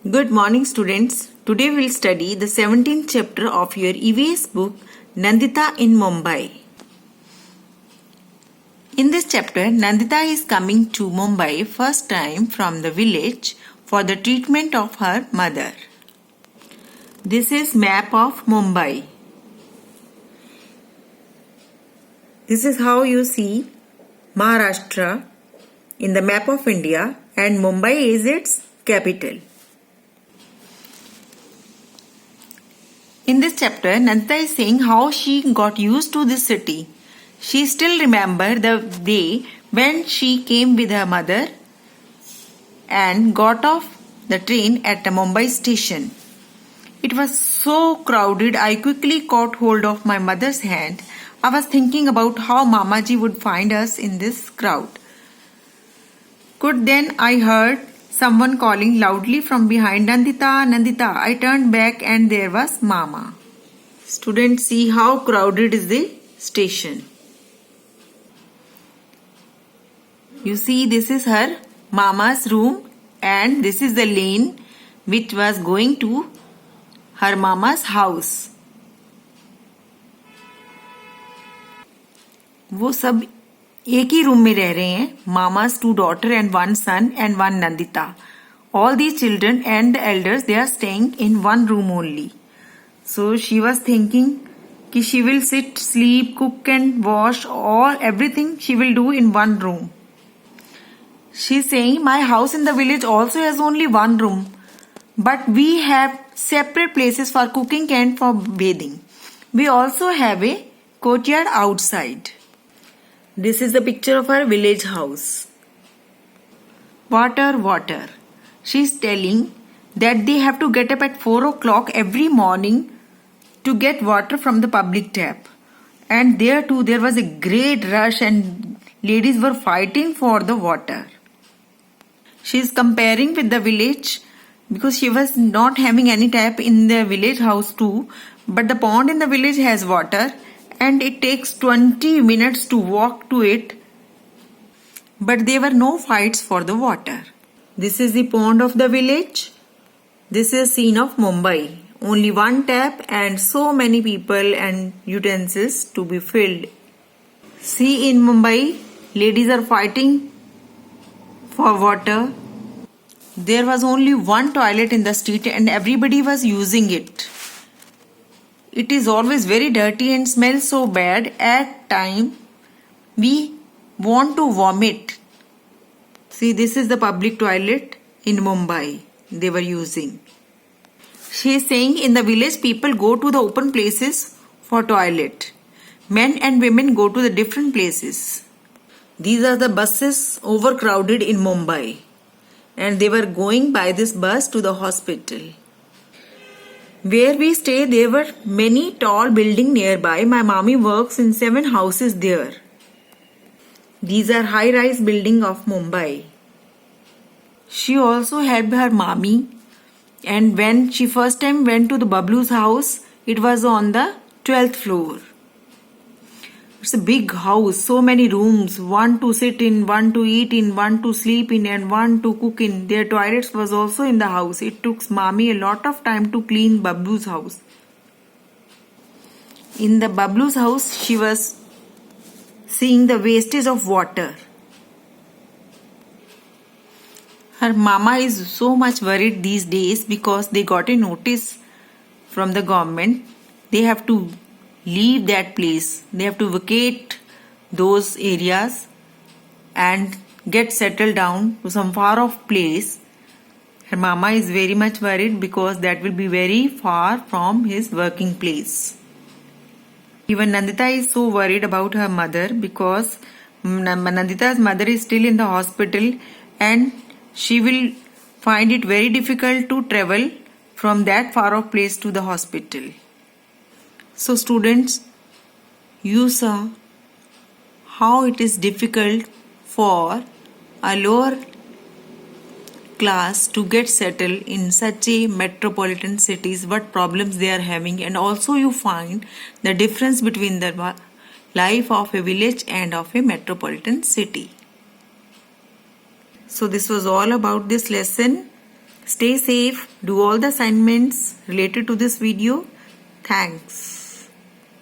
Good morning, students. Today we'll study the 17th chapter of your EVS book, Nandita in Mumbai. In this chapter, Nandita is coming to Mumbai first time from the village for the treatment of her mother. This is map of Mumbai. This is how you see Maharashtra in the map of India, and Mumbai is its capital. In this chapter, Nandita is saying how she got used to this city. She still remembers the day when she came with her mother and got off the train at the Mumbai station. It was so crowded, I quickly caught hold of my mother's hand. I was thinking about how Mamaji would find us in this crowd. Then I heard someone calling loudly from behind, Nandita, Nandita. I turned back and there was Mama. Students, see how crowded is the station. You see, this is her Mama's room and this is the lane which was going to her Mama's house. वो सब एक ही room में रह रहे हैं. Mama's two daughters and one son and one Nandita. All these children and the elders, they are staying in one room only. So she was thinking कि she will sit, sleep, cook and wash, all everything she will do in one room. She is saying my house in the village also has only one room, but we have separate places for cooking and for bathing. We also have a courtyard outside. This is the picture of our village house. Water, water. She is telling that they have to get up at 4 o'clock every morning to get water from the public tap. And there too there was a great rush and ladies were fighting for the water. She is comparing with the village because she was not having any tap in the village house too. But the pond in the village has water and it takes 20 minutes to walk to it. But there were no fights for the water. This is the pond of the village. This is a scene of Mumbai. Only one tap and so many people and utensils to be filled. See, in Mumbai, ladies are fighting for water. There was only one toilet in the street and everybody was using it. It is always very dirty and smells so bad. At time, we want to vomit. See, this is the public toilet in Mumbai they were using. She is saying in the village people go to the open places for toilet. Men and women go to the different places. These are the buses overcrowded in Mumbai. And they were going by this bus to the hospital. Where we stay, there were many tall buildings nearby. My mommy works in 7 houses there. These are high-rise buildings of Mumbai. She also helped her mommy. And when she first time went to the Bablu's house, it was on the 12th floor. It's a big house, so many rooms, one to sit in, one to eat in, one to sleep in and one to cook in. Their toilets was also in the house. It took mommy a lot of time to clean Bablu's house. In the Bablu's house, she was seeing the wastage of water. Her mama is so much worried these days because they got a notice from the government. They have to leave that place. They have to vacate those areas and get settled down to some far off place. Her mama is very much worried because that will be very far from his working place. Even Nandita is so worried about her mother because Nandita's mother is still in the hospital and she will find it very difficult to travel from that far off place to the hospital. So students, you saw how it is difficult for a lower class to get settled in such a metropolitan cities, what problems they are having, and also you find the difference between the life of a village and of a metropolitan city. So this was all about this lesson. Stay safe. Do all the assignments related to this video. Thanks.